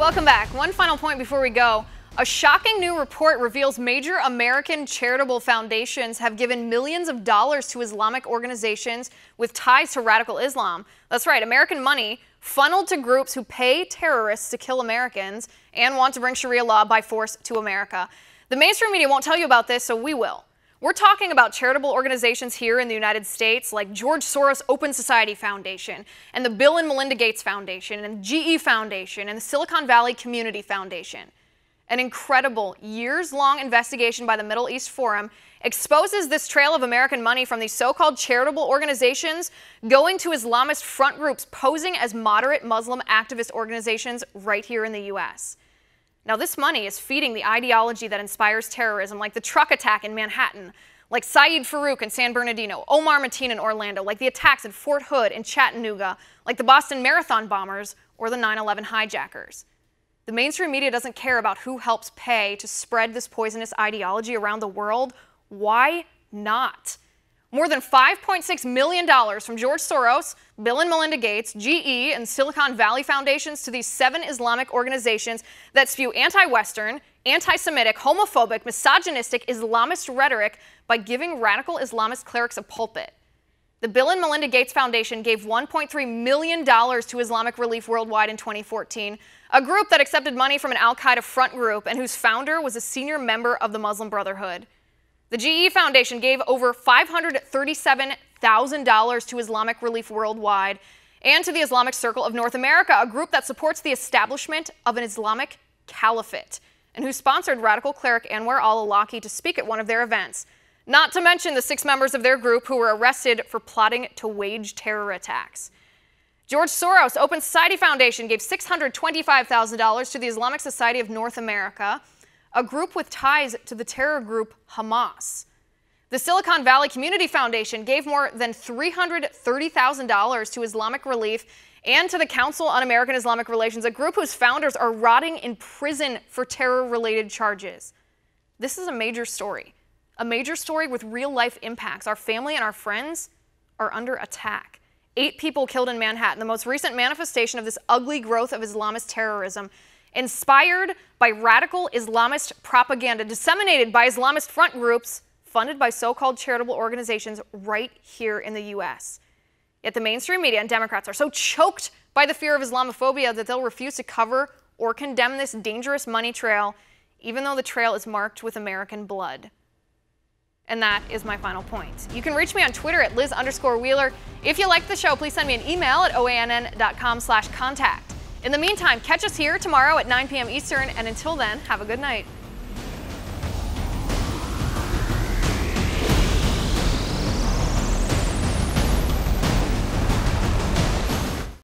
Welcome back. One final point before we go. A shocking new report reveals major American charitable foundations have given millions of dollars to Islamic organizations with ties to radical Islam. That's right, American money funneled to groups who pay terrorists to kill Americans and want to bring Sharia law by force to America. The mainstream media won't tell you about this, so we will. We're talking about charitable organizations here in the United States like George Soros Open Society Foundation and the Bill and Melinda Gates Foundation and GE Foundation and the Silicon Valley Community Foundation. An incredible years-long investigation by the Middle East Forum exposes this trail of American money from these so-called charitable organizations going to Islamist front groups posing as moderate Muslim activist organizations right here in the U.S. Now, this money is feeding the ideology that inspires terrorism, like the truck attack in Manhattan, like Saeed Farouk in San Bernardino, Omar Mateen in Orlando, like the attacks at Fort Hood in Chattanooga, like the Boston Marathon bombers or the 9/11 hijackers. The mainstream media doesn't care about who helps pay to spread this poisonous ideology around the world. Why not? More than $5.6 million from George Soros, Bill and Melinda Gates, GE, and Silicon Valley foundations to these 7 Islamic organizations that spew anti-Western, anti-Semitic, homophobic, misogynistic, Islamist rhetoric by giving radical Islamist clerics a pulpit. The Bill and Melinda Gates Foundation gave $1.3 million to Islamic Relief Worldwide in 2014, a group that accepted money from an al-Qaeda front group and whose founder was a senior member of the Muslim Brotherhood. The GE Foundation gave over $537,000 to Islamic Relief Worldwide and to the Islamic Circle of North America, a group that supports the establishment of an Islamic caliphate and who sponsored radical cleric Anwar al-Awlaki to speak at one of their events. Not to mention the 6 members of their group who were arrested for plotting to wage terror attacks. George Soros Open Society Foundation gave $625,000 to the Islamic Society of North America, a group with ties to the terror group Hamas. The Silicon Valley Community Foundation gave more than $330,000 to Islamic Relief and to the Council on American Islamic Relations, a group whose founders are rotting in prison for terror-related charges. This is a major story with real-life impacts. Our family and our friends are under attack. 8 people killed in Manhattan, the most recent manifestation of this ugly growth of Islamist terrorism, inspired by radical Islamist propaganda disseminated by Islamist front groups funded by so-called charitable organizations right here in the U.S. Yet the mainstream media and Democrats are so choked by the fear of Islamophobia that they'll refuse to cover or condemn this dangerous money trail, even though the trail is marked with American blood. And that is my final point. You can reach me on Twitter at Liz_Wheeler. If you like the show, please send me an email at oann.com/contact. In the meantime, catch us here tomorrow at 9 p.m. Eastern, and until then, have a good night.